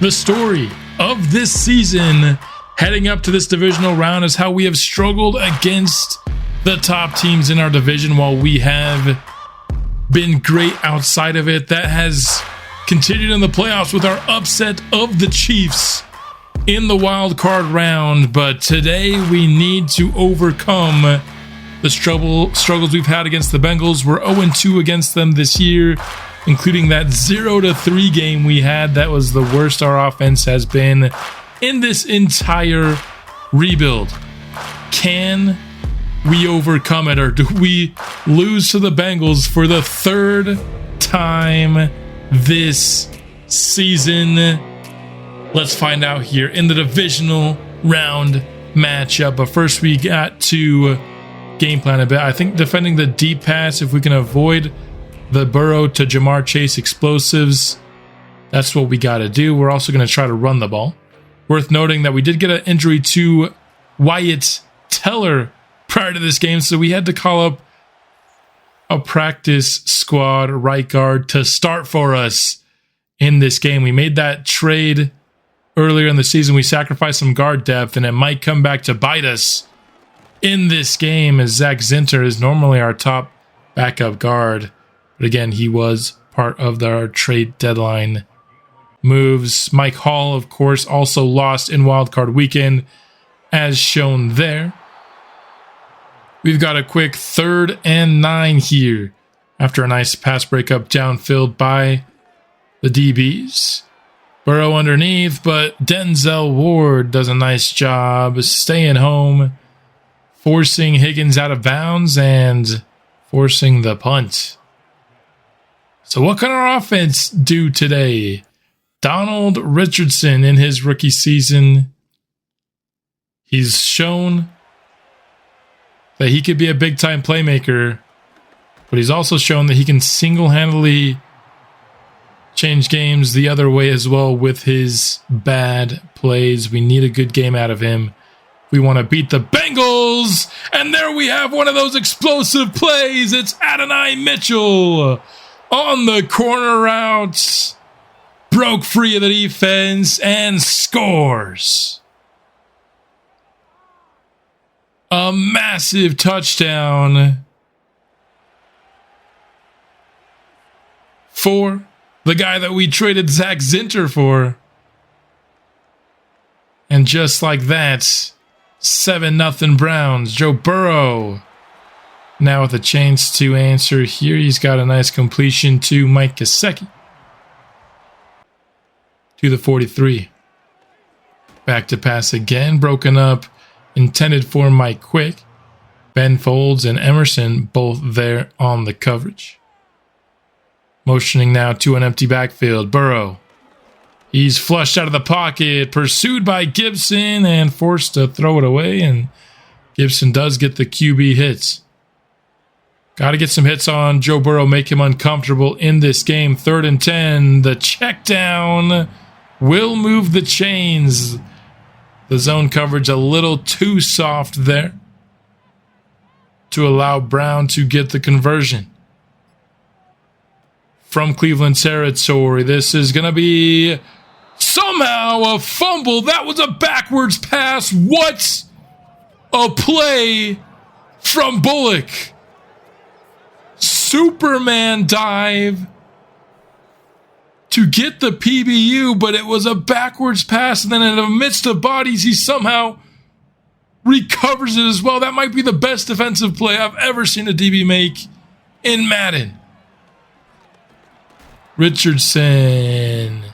The story of this season heading up to this divisional round is how we have struggled against the top teams in our division while we have been great outside of it. That has continued in the playoffs with our upset of the Chiefs in the wild card round. But today we need to overcome the struggles we've had against the Bengals. We're 0-2 against them this year, including that 0-3 game we had. That was the worst our offense has been in this entire rebuild. Can we overcome it, or do we lose to the Bengals for the third time this season? Let's find out here in the divisional round matchup. But first, we got to game plan a bit. I think defending the deep pass, if we can avoid the Burrow to Jamar Chase explosives, that's what we got to do. We're also going to try to run the ball. Worth noting that we did get an injury to Wyatt Teller prior to this game, so we had to call up a practice squad right guard to start for us in this game. We made that trade earlier in the season. We sacrificed some guard depth, and it might come back to bite us in this game, as Zach Zinter is normally our top backup guard. But again, he was part of our trade deadline moves. Mike Hall, of course, also lost in wildcard weekend, as shown there. We've got a quick 3rd and 9 here after a nice pass breakup downfield by the DBs. Burrow underneath, but Denzel Ward does a nice job staying home, forcing Higgins out of bounds and forcing the punt. So what can our offense do today? Donald Richardson in his rookie season, he's shown that he could be a big-time playmaker, but he's also shown that he can single-handedly change games the other way as well with his bad plays. We need a good game out of him. We want to beat the Bengals, and there we have one of those explosive plays. It's Adonai Mitchell on the corner route, broke free of the defense and scores a massive touchdown for the guy that we traded Zach Zinter for. And just like that, 7-0 Browns. Joe Burrow now with a chance to answer here. He's got a nice completion to Mike Gesicki to the 43. Back to pass again, broken up, intended for Mike Quick. Ben Folds and Emerson both there on the coverage. Motioning now to an empty backfield. Burrow. He's flushed out of the pocket, pursued by Gibson and forced to throw it away, and Gibson does get the QB hits. Got to get some hits on Joe Burrow, make him uncomfortable in this game. 3rd and 10. The check down will move the chains. The zone coverage a little too soft there to allow Brown to get the conversion. From Cleveland territory, this is going to be somehow a fumble. That was a backwards pass. What a play from Bullock. Superman dive to get the PBU, but it was a backwards pass, and then in the midst of bodies, he somehow recovers it as well. That might be the best defensive play I've ever seen a DB make in Madden. Richardson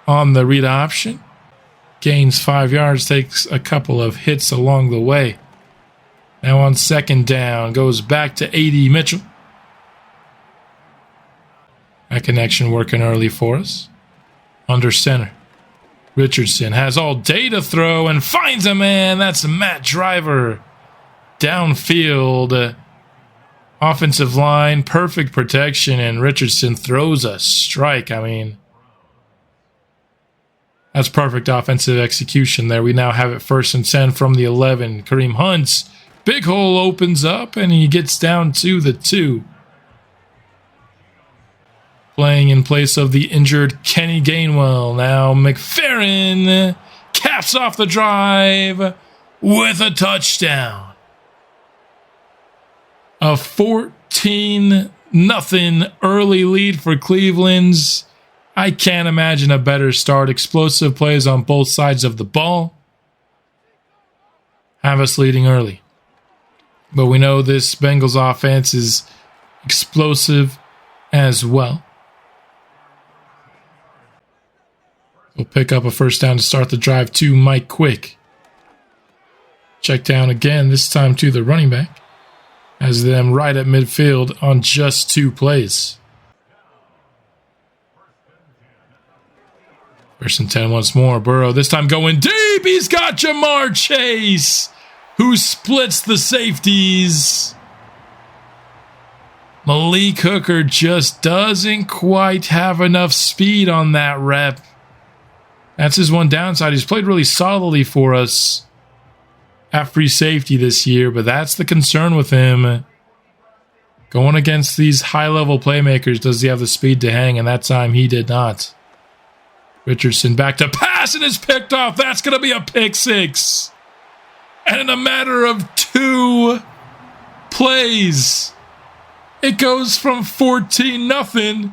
on the read option. Gains 5 yards, takes a couple of hits along the way. Now on 2nd down, goes back to A.D. Mitchell. That connection working early for us. Under center. Richardson has all day to throw and finds a man. That's Matt Driver. Downfield. Offensive line, perfect protection, and Richardson throws a strike. I mean, that's perfect offensive execution there. We now have it 1st and 10 from the 11. Kareem Hunt's big hole opens up, and he gets down to the 2. playing in place of the injured Kenny Gainwell. Now McFerrin caps off the drive with a touchdown. A 14-0 early lead for Cleveland's. I can't imagine a better start. Explosive plays on both sides of the ball have us leading early. But we know this Bengals offense is explosive as well. We'll pick up a first down to start the drive to Mike Quick. Check down again, this time to the running back. Has them right at midfield on just 2 plays. First and 10 once more. Burrow this time going deep. He's got Jamar Chase, who splits the safeties. Malik Hooker just doesn't quite have enough speed on that rep. That's his one downside. He's played really solidly for us at free safety this year, but that's the concern with him. Going against these high-level playmakers, does he have the speed to hang? And that time he did not. Richardson back to pass and is picked off. That's going to be a pick 6. And in a matter of 2 plays, it goes from 14-0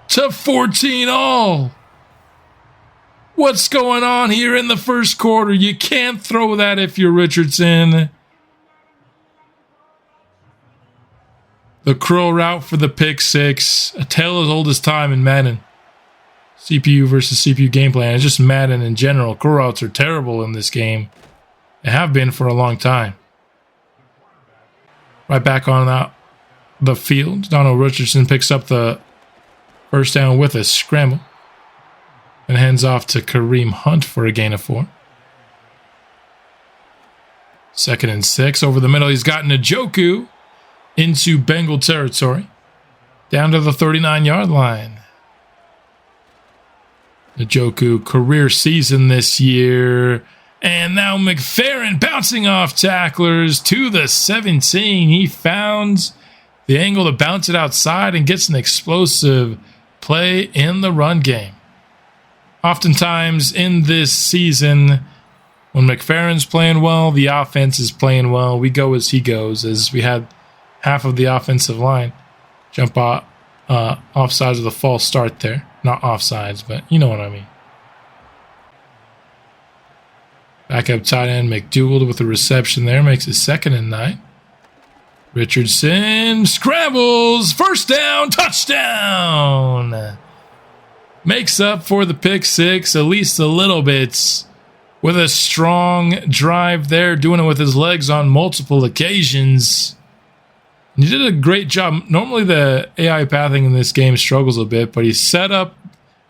to 14-all. What's going on here in the first quarter? You can't throw that if you're Richardson. The curl route for the pick 6. A tale as old as time in Madden. CPU versus CPU game plan. It's just Madden in general. Curl routes are terrible in this game. They have been for a long time. Right back on the field. Donald Richardson picks up the first down with a scramble. And hands off to Kareem Hunt for a gain of 4. 2nd and 6. Over the middle, he's got Njoku into Bengal territory. Down to the 39-yard line. Njoku, career season this year. And now McFerrin bouncing off tacklers to the 17. He found the angle to bounce it outside and gets an explosive play in the run game. Oftentimes in this season, when McFerrin's playing well, the offense is playing well. We go as he goes, as we had half of the offensive line jump offsides of the false start there. Not offsides, but you know what I mean. Backup tight end McDougal with the reception there. Makes it 2nd and 9. Richardson scrambles. First down. Touchdown. Makes up for the pick 6, at least a little bit, with a strong drive there, doing it with his legs on multiple occasions. And he did a great job. Normally the AI pathing in this game struggles a bit, but he set up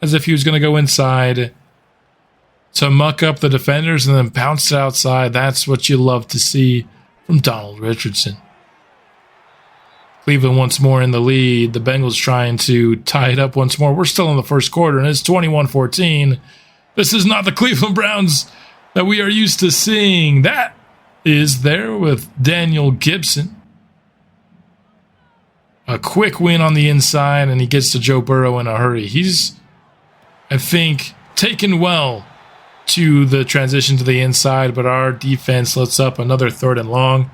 as if he was going to go inside to muck up the defenders and then bounce it outside. That's what you love to see from Donald Richardson. Cleveland once more in the lead. The Bengals trying to tie it up once more. We're still in the first quarter, and it's 21-14. This is not the Cleveland Browns that we are used to seeing. That is there with Daniel Gibson. A quick win on the inside, and he gets to Joe Burrow in a hurry. He's, I think, taken well to the transition to the inside, but our defense lets up another 3rd and long.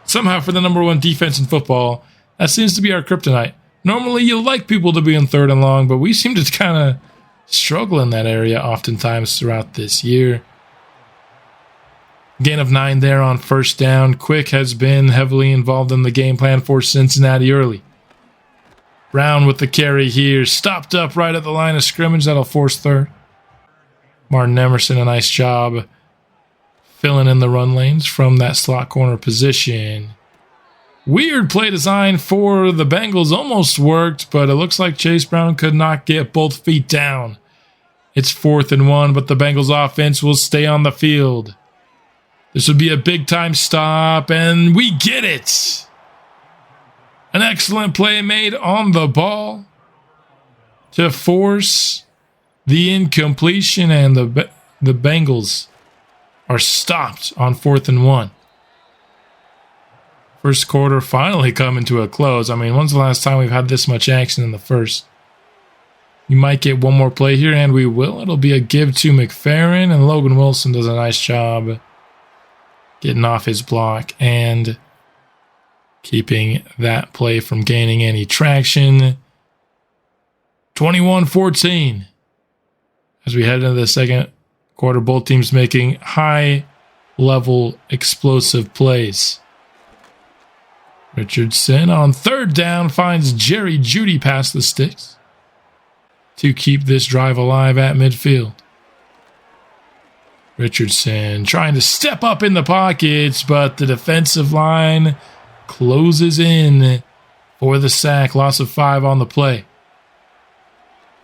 Somehow, for the number 1 defense in football, that seems to be our kryptonite. Normally, you like people to be in 3rd and long, but we seem to kind of struggle in that area oftentimes throughout this year. Gain of 9 there on first down. Quick has been heavily involved in the game plan for Cincinnati early. Brown with the carry here. Stopped up right at the line of scrimmage. That'll force 3rd. Martin Emerson, a nice job filling in the run lanes from that slot corner position. Weird play design for the Bengals. Almost worked, but it looks like Chase Brown could not get both feet down. It's 4th and 1, but the Bengals offense will stay on the field. This would be a big-time stop, and we get it. An excellent play made on the ball to force the incompletion, and the Bengals are stopped on 4th and 1. First quarter finally coming to a close. I mean, when's the last time we've had this much action in the first? We might get one more play here, and we will. It'll be a give to McFerrin, and Logan Wilson does a nice job getting off his block and keeping that play from gaining any traction. 21-14. As we head into the second quarter, both teams making high-level explosive plays. Richardson on third down finds Jerry Jeudy past the sticks to keep this drive alive at midfield. Richardson trying to step up in the pockets, but the defensive line closes in for the sack. Loss of 5 on the play.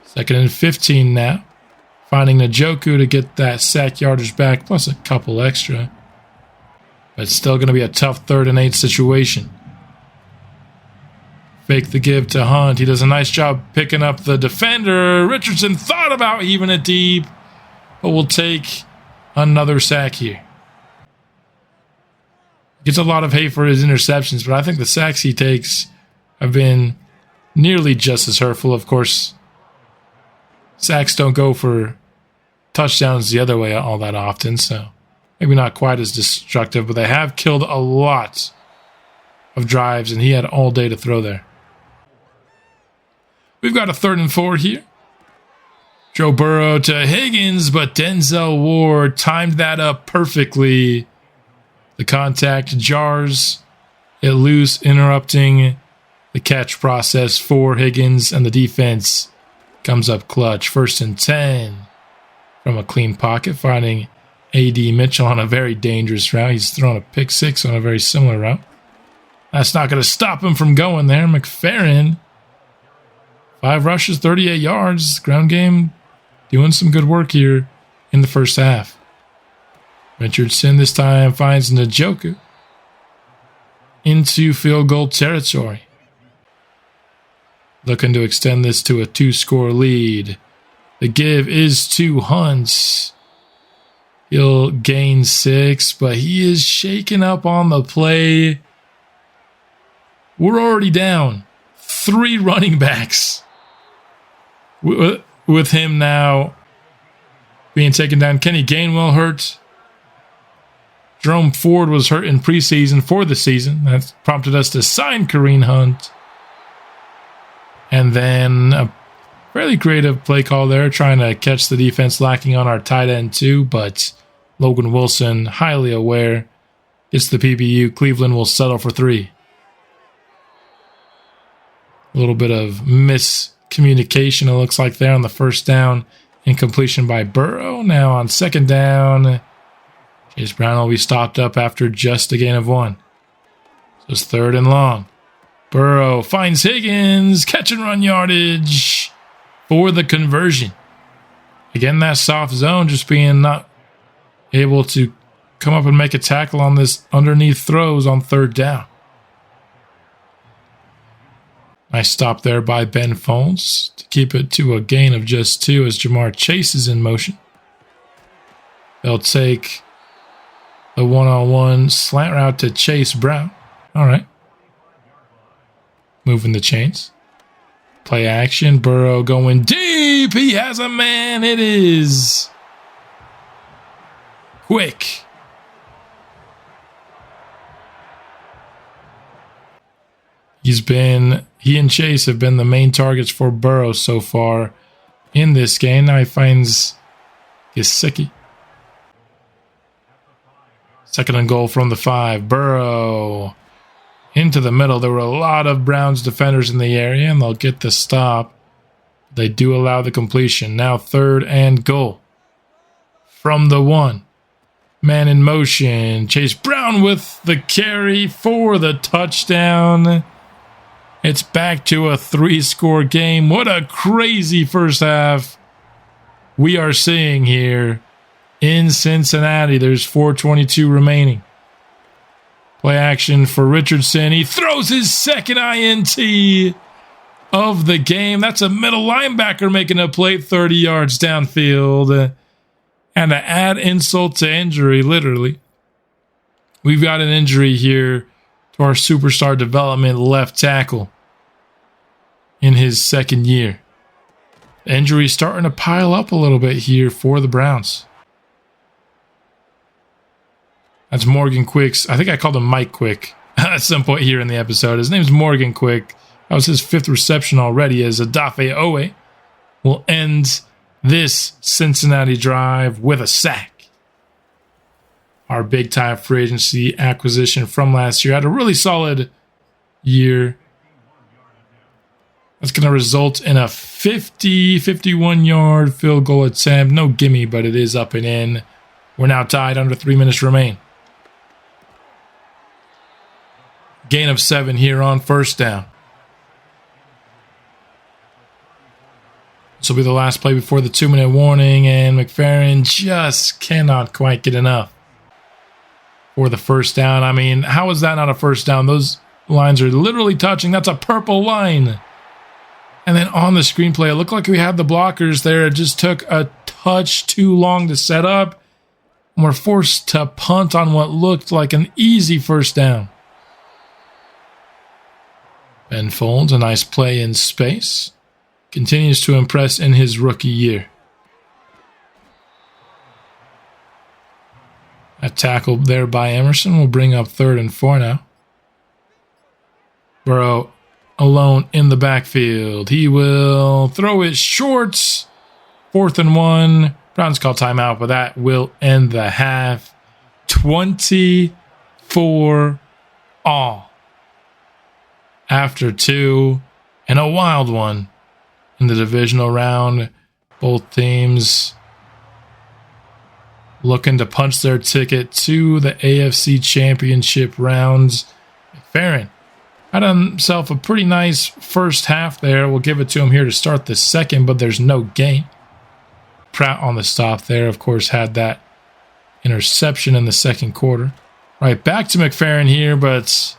2nd and 15 now. Finding Njoku to get that sack yardage back, plus a couple extra. But it's still going to be a tough 3rd and 8 situation. Fake the give to Hunt. He does a nice job picking up the defender. Richardson thought about heaving it deep, but will take another sack here. Gets a lot of hate for his interceptions, but I think the sacks he takes have been nearly just as hurtful. Of course, sacks don't go for touchdowns the other way all that often, so maybe not quite as destructive, but they have killed a lot of drives, and he had all day to throw there. We've got a 3rd and 4 here. Joe Burrow to Higgins, but Denzel Ward timed that up perfectly. The contact jars it loose, interrupting the catch process for Higgins, and the defense comes up clutch. 1st and 10 from a clean pocket, finding A.D. Mitchell on a very dangerous route. He's thrown a pick 6 on a very similar route. That's not going to stop him from going there. McFerrin, 5 rushes, 38 yards. Ground game doing some good work here in the first half. Richardson this time finds Njoku into field goal territory. Looking to extend this to a 2-score lead. The give is to Hunt. He'll gain 6, but he is shaken up on the play. We're already down 3 running backs. With him now being taken down. Kenny Gainwell hurt. Jerome Ford was hurt in preseason for the season. That prompted us to sign Kareem Hunt. And then a fairly creative play call there, trying to catch the defense lacking on our tight end too, but Logan Wilson, highly aware, gets the PBU. Cleveland will settle for 3. A little bit of miscommunication, it looks like, there on the first down. Incompletion by Burrow. Now on 2nd down, Chase Brown will be stopped up after just a gain of 1. So it's 3rd and long. Burrow finds Higgins. Catch and run yardage for the conversion. Again, that soft zone, just being not able to come up and make a tackle on this underneath throws on 3rd down. Nice stop there by Ben Folds to keep it to a gain of just 2 as Jamar Chase is in motion. They'll take the one-on-one slant route to Chase Brown. All right. Moving the chains. Play action. Burrow going deep. He has a man. It is quick. He and Chase have been the main targets for Burrow so far in this game. Now he finds Gesicki. 2nd and goal from the 5. Burrow into the middle. There were a lot of Browns defenders in the area, and they'll get the stop. They do allow the completion. Now 3rd and goal from the 1. Man in motion. Chase Brown with the carry for the touchdown. It's back to a 3-score game. What a crazy first half we are seeing here in Cincinnati. There's 4:22 remaining. Play action for Richardson. He throws his 2nd INT of the game. That's a middle linebacker making a play 30 yards downfield. And to add insult to injury, literally, we've got an injury here to our superstar development left tackle in his 2nd year. Injuries starting to pile up a little bit here for the Browns. That's Morgan Quick's. I think I called him Mike Quick at some point here in the episode. His name's Morgan Quick. That was his 5th reception already, as Adafe Owe will end this Cincinnati drive with a sack. Our big-time free agency acquisition from last year had a really solid year. That's going to result in a 51-yard field goal attempt. No gimme, but it is up and in. We're now tied, under 3 minutes remain. Gain of 7 here on first down. This will be the last play before the 2-minute warning, and McFerrin just cannot quite get enough for the first down. I mean, how is that not a first down? Those lines are literally touching. That's a purple line. And then on the screenplay, it looked like we had the blockers there. It just took a touch too long to set up. And we're forced to punt on what looked like an easy first down. Ben Folds, a nice play in space. Continues to impress in his rookie year. A tackle there by Emerson will bring up 3rd and 4 now. Burrow alone in the backfield. He will throw it short. 4th and 1. Browns call timeout, but that will end the half. 24 all. After 2, and a wild one in the divisional round. Both teams looking to punch their ticket to the AFC Championship rounds. McFerrin had himself a pretty nice first half there. We'll give it to him here to start the second, but there's no gain. Pratt on the stop there, of course, had that interception in the second quarter. Right, back to McFerrin here, but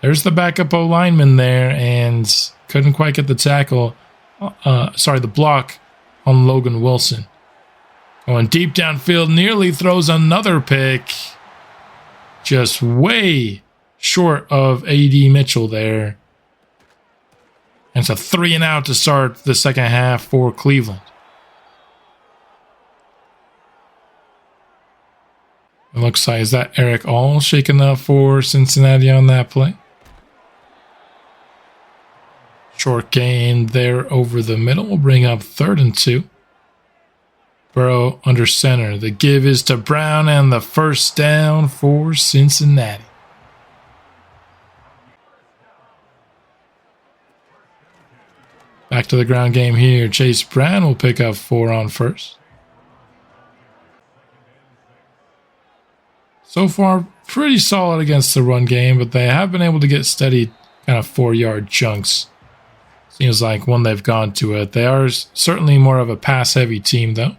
there's the backup O-lineman there, and couldn't quite get the tackle. The block on Logan Wilson. Going deep downfield, nearly throws another pick. Just way short of A.D. Mitchell there. And it's a 3-and-out to start the second half for Cleveland. It looks like, is that Eric All shaking up for Cincinnati on that play? Short gain there over the middle will bring up 3rd and 2. Burrow under center. The give is to Brown, and the first down for Cincinnati. Back to the ground game here. Chase Brown will pick up 4 on first. So far, pretty solid against the run game, but they have been able to get steady kind of 4-yard chunks. Seems like when they've gone to it. They are certainly more of a pass-heavy team, though.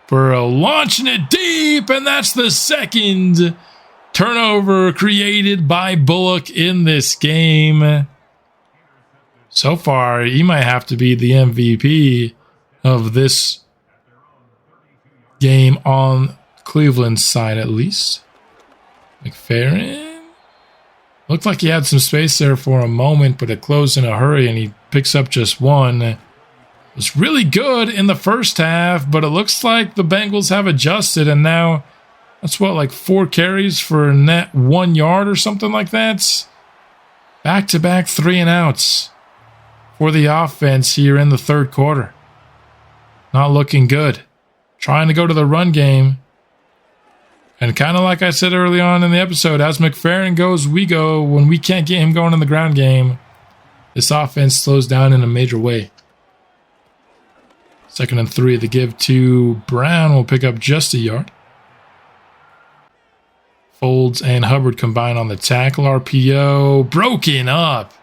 Burrow launching it deep, and that's the second turnover created by Bullock in this game. So far, he might have to be the MVP of this game on Cleveland's side, at least. McFerrin looked like he had some space there for a moment, but it closed in a hurry, and he picks up just 1. It was really good in the first half, but it looks like the Bengals have adjusted, and now that's what, like 4 carries for net 1 yard or something like that. Back-to-back 3-and-outs for the offense here in the third quarter. Not looking good. Trying to go to the run game. And kind of like I said early on in the episode, as McFerrin goes, we go. When we can't get him going in the ground game, this offense slows down in a major way. 2nd and 3, the give to Brown will pick up just a yard. Folds and Hubbard combine on the tackle. RPO broken up.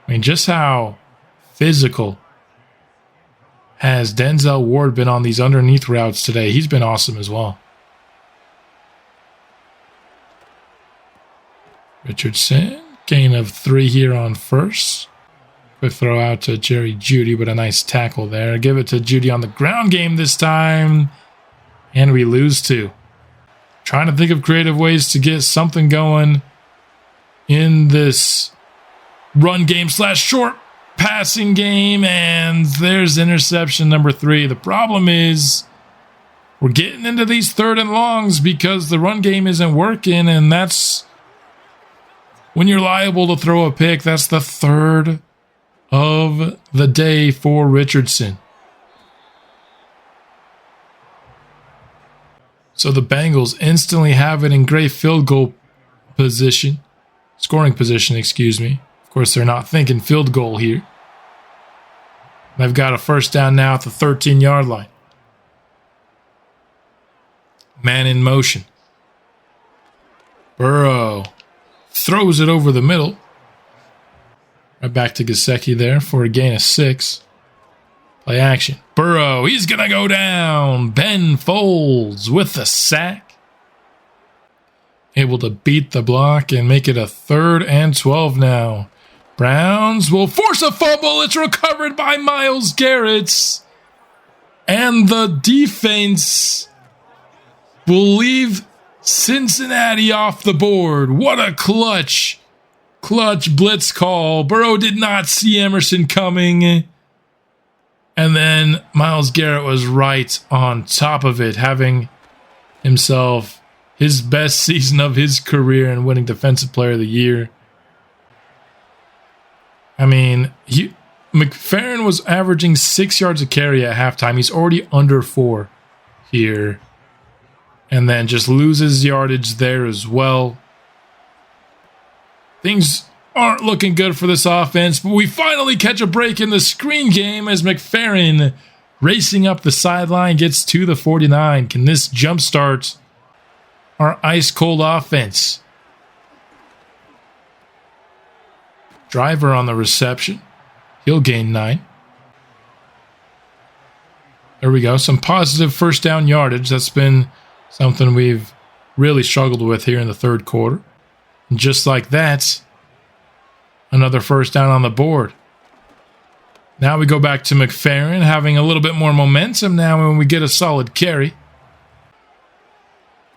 I mean, just how physical has Denzel Ward been on these underneath routes today? He's been awesome as well. Richardson, gain of 3 here on first. Quick throw out to Jerry Jeudy, but a nice tackle there. Give it to Jeudy on the ground game this time. And we lose 2. Trying to think of creative ways to get something going in this run game / short passing game, and there's interception number 3. The problem is we're getting into these 3rd and longs because the run game isn't working, and that's when you're liable to throw a pick. That's the 3rd of the day for Richardson. So the Bengals instantly have it in great field goal position, scoring position, excuse me. Of course, they're not thinking field goal here. They've got a first down now at the 13-yard line. Man in motion. Burrow throws it over the middle. Right back to Gesicki there for a gain of 6. Play action. Burrow, he's going to go down. Ben Folds with the sack. Able to beat the block and make it a 3rd and 12 now. Browns will force a fumble. It's recovered by Myles Garrett. And the defense will leave Cincinnati off the board. What a clutch blitz call. Burrow did not see Emerson coming. And then Myles Garrett was right on top of it, having himself his best season of his career and winning Defensive Player of the Year. I mean, McFerrin was averaging 6 yards a carry at halftime. He's already under 4 here. And then just loses yardage there as well. Things aren't looking good for this offense, but we finally catch a break in the screen game as McFerrin, racing up the sideline, gets to the 49. Can this jumpstart our ice-cold offense? Driver on the reception. He'll gain 9. There we go. Some positive first down yardage. That's been something we've really struggled with here in the 3rd quarter. And just like that, another first down on the board. Now we go back to McFerrin, having a little bit more momentum now when we get a solid carry.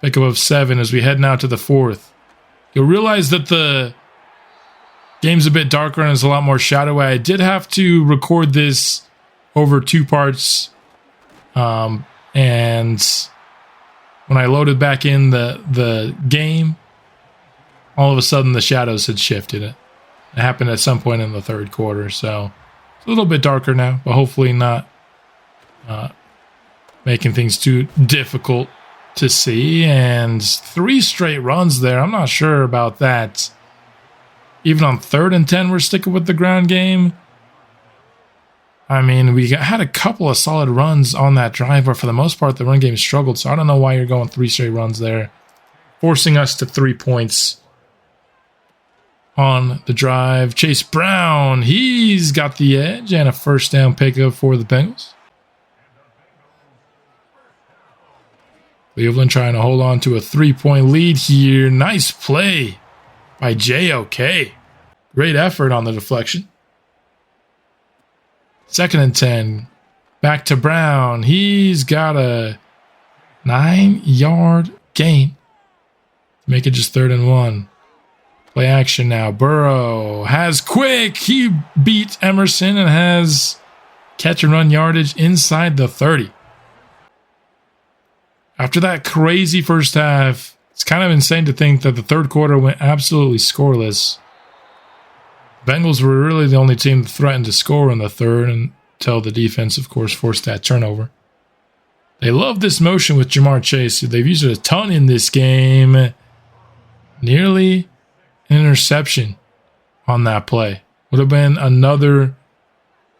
Pickup of 7 as we head now to the 4th. You'll realize that the game's a bit darker and there's a lot more shadowy. I did have to record this over 2 parts. And when I loaded back in the game, all of a sudden the shadows had shifted. It happened at some point in the 3rd quarter, so it's a little bit darker now, but hopefully not making things too difficult to see. And 3 straight runs there. I'm not sure about that. Even on 3rd and 10, we're sticking with the ground game. I mean, we had a couple of solid runs on that drive, but for the most part, the run game struggled. So I don't know why you're going 3 straight runs there, forcing us to 3 points on the drive. Chase Brown, he's got the edge and a first down pickup for the Bengals. Cleveland trying to hold on to a 3-point lead here. Nice play by JOK. Great effort on the deflection. 2nd and 10. Back to Brown. He's got a 9-yard gain. Make it just 3rd and 1. Play action now. Burrow has quick. He beat Emerson and has catch and run yardage inside the 30. After that crazy first half, it's kind of insane to think that the 3rd quarter went absolutely scoreless. Bengals were really the only team that threatened to score in the 3rd until the defense, of course, forced that turnover. They love this motion with Jamar Chase. They've used it a ton in this game. Nearly an interception on that play. Would have been another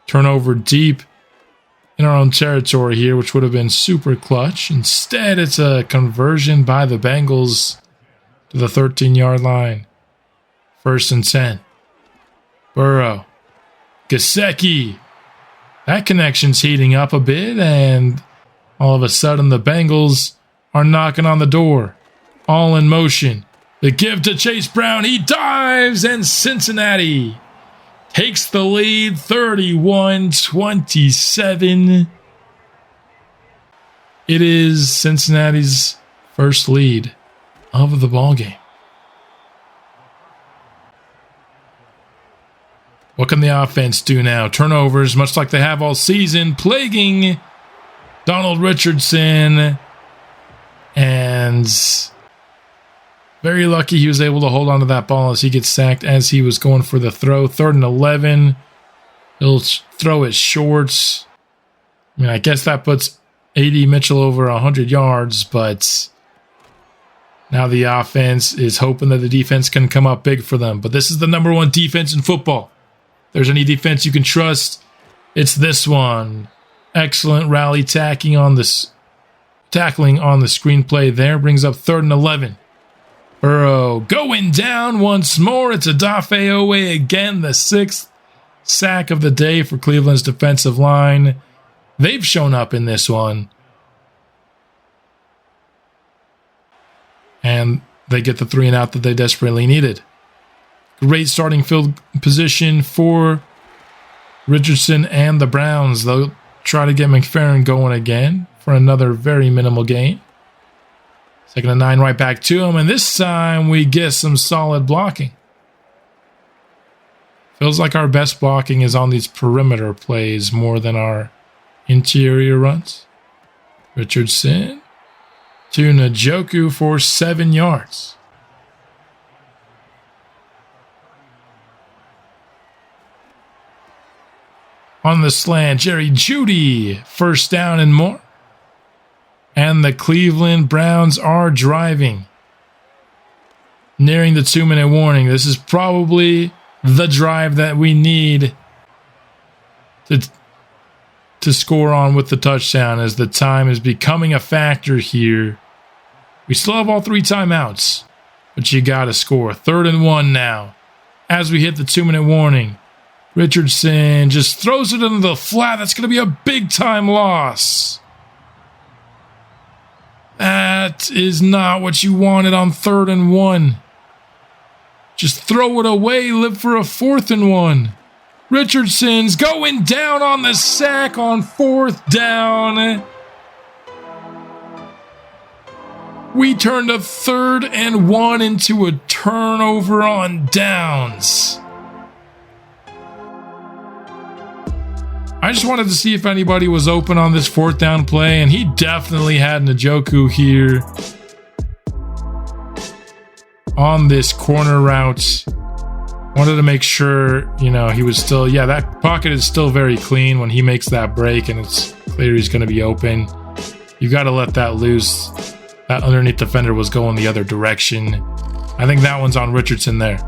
turnover deep in our own territory here, which would have been super clutch. Instead, it's a conversion by the Bengals to the 13-yard line. 1st and 10. Burrow. Gesicki. That connection's heating up a bit, and all of a sudden the Bengals are knocking on the door. All in motion. The give to Chase Brown. He dives, and Cincinnati takes the lead 31-27. It is Cincinnati's first lead of the ballgame. What can the offense do now? Turnovers, much like they have all season, plaguing Donald Richardson. And very lucky he was able to hold on to that ball as he gets sacked as he was going for the throw. 3rd and 11. He'll throw it short. I mean, I guess that puts A.D. Mitchell over 100 yards, but now the offense is hoping that the defense can come up big for them. But this is the number 1 defense in football. If there's any defense you can trust, it's this one. Excellent rally tackling on the screenplay there. Brings up 3rd and 11. Burrow going down once more. It's Odafe Owe again, the 6th sack of the day for Cleveland's defensive line. They've shown up in this one. And they get the 3 and out that they desperately needed. Great starting field position for Richardson and the Browns. They'll try to get McFerrin going again for another very minimal gain. 2nd and 9 right back to him. And this time we get some solid blocking. Feels like our best blocking is on these perimeter plays more than our interior runs. Richardson to Njoku for 7 yards. On the slant, Jerry Jeudy, 1st down and more. And the Cleveland Browns are driving. Nearing the 2-minute warning. This is probably the drive that we need to score on with the touchdown, as the time is becoming a factor here. We still have all 3 timeouts, but you got to score. 3rd and 1 now. As we hit the 2-minute warning, Richardson just throws it into the flat. That's going to be a big-time loss. That is not what you wanted on 3rd and 1. Just throw it away, live for a 4th and 1. Richardson's going down on the sack on 4th down. We turned a 3rd and 1 into a turnover on downs. I just wanted to see if anybody was open on this 4th down play, and he definitely had Njoku here on this corner route. Wanted to make sure, he was still, that pocket is still very clean when he makes that break, and it's clear he's going to be open. You got to let that loose. That underneath defender was going the other direction. I think that one's on Richardson there.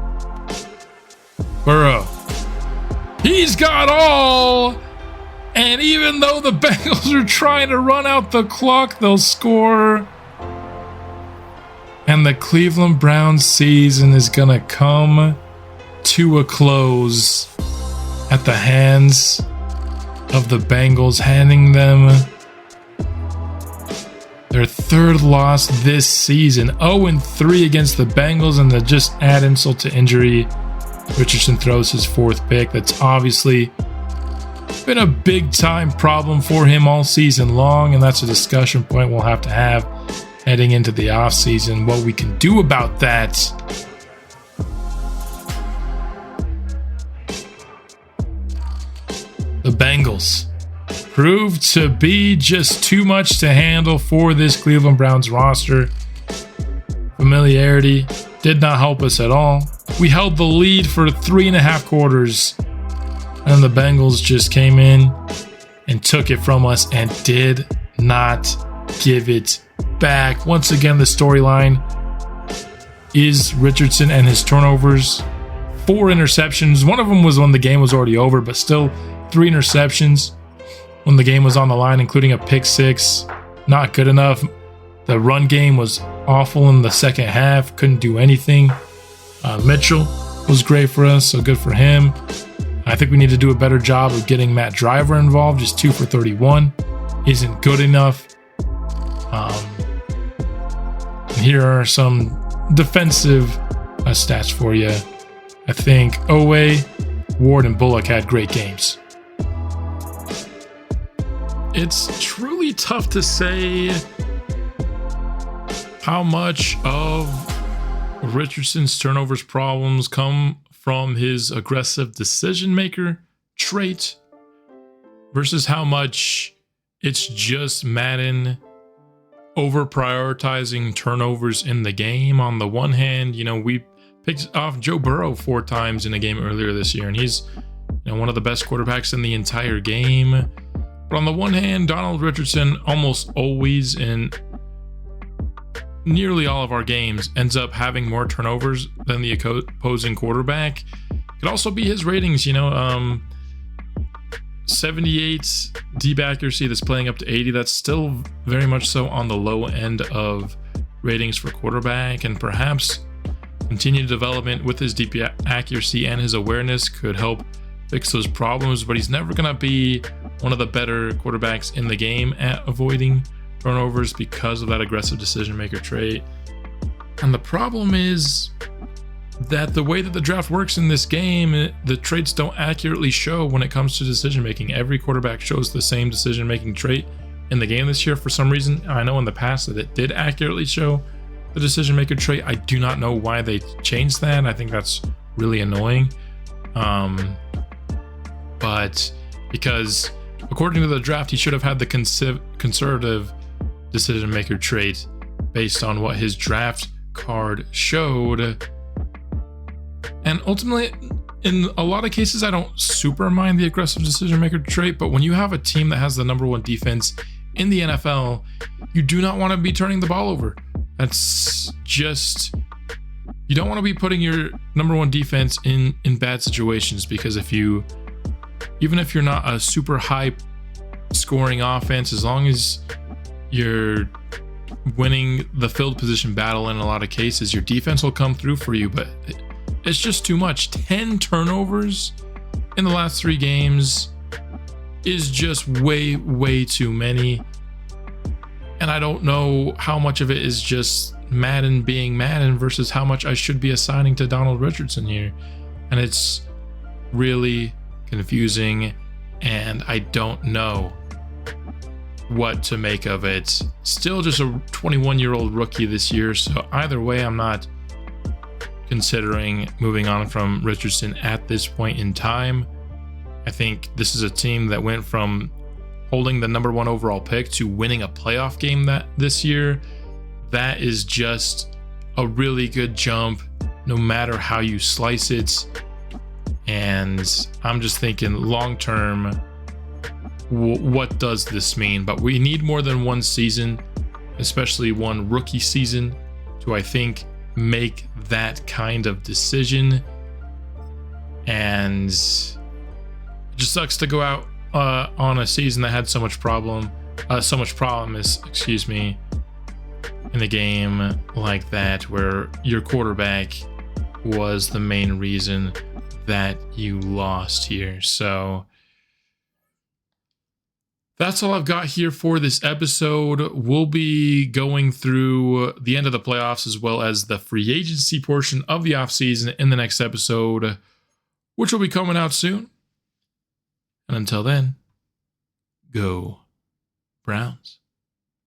Burrow. He's got all. And even though the Bengals are trying to run out the clock, they'll score. And the Cleveland Browns season is going to come to a close at the hands of the Bengals, handing them their 3rd loss this season. 0-3 against the Bengals, and to just add insult to injury, Richardson throws his 4th pick. That's obviously been a big-time problem for him all season long, and that's a discussion point we'll have to have heading into the offseason, what we can do about that. The Bengals proved to be just too much to handle for this Cleveland Browns roster. Familiarity did not help us at all. We held the lead for 3.5 quarters, and the Bengals just came in and took it from us and did not give it back. Once again, the storyline is Richardson and his turnovers. 4 interceptions. One of them was when the game was already over, but still 3 interceptions when the game was on the line, including a pick 6. Not good enough. The run game was awful in the second half. Couldn't do anything. Mitchell was great for us, so good for him. I think we need to do a better job of getting Matt Driver involved. Just 2 for 31 isn't good enough. Here are some defensive stats for you. I think Owe, Ward, and Bullock had great games. It's truly tough to say how much of Richardson's turnovers problems come from from his aggressive decision maker trait versus how much it's just Madden over prioritizing turnovers in the game. On the one hand, we picked off Joe Burrow 4 times in a game earlier this year, and he's one of the best quarterbacks in the entire game. But on the one hand, Donald Richardson almost always in nearly all of our games ends up having more turnovers than the opposing quarterback. Could also be his ratings, 78 deep accuracy that's playing up to 80. That's still very much so on the low end of ratings for quarterback, and perhaps continued development with his deep accuracy and his awareness could help fix those problems, but he's never going to be one of the better quarterbacks in the game at avoiding turnovers because of that aggressive decision maker trait. And the problem is that the way that the draft works in this game, the traits don't accurately show when it comes to decision making. Every quarterback shows the same decision making trait in the game this year for some reason. I know in the past that it did accurately show the decision maker trait. I do not know why they changed that. I think that's really annoying. But because according to the draft, he should have had the conservative decision maker trait based on what his draft card showed. And ultimately, in a lot of cases, I don't super mind the aggressive decision maker trait, but when you have a team that has the #1 defense in the NFL, you do not want to be turning the ball over. That's just, you don't want to be putting your #1 defense in bad situations, because even if you're not a super high scoring offense, as long as you're winning the field position battle in a lot of cases, your defense will come through for you. But it's just too much. 10 turnovers in the last 3 games is just way too many. And I don't know how much of it is just Madden being Madden versus how much I should be assigning to Donald Richardson here. And it's really confusing, and I don't know what to make of it. Still just a 21-year-old rookie this year, so either way, I'm not considering moving on from Richardson at this point in time. I think this is a team that went from holding the #1 overall pick to winning a playoff game this year. That is just a really good jump, no matter how you slice it. And I'm just thinking long term, what does this mean? But we need more than one season, especially one rookie season, to, I think, make that kind of decision. And it just sucks to go out on a season that had so much promise, in the game like that, where your quarterback was the main reason that you lost here. So that's all I've got here for this episode. We'll be going through the end of the playoffs as well as the free agency portion of the offseason in the next episode, which will be coming out soon. And until then, go Browns.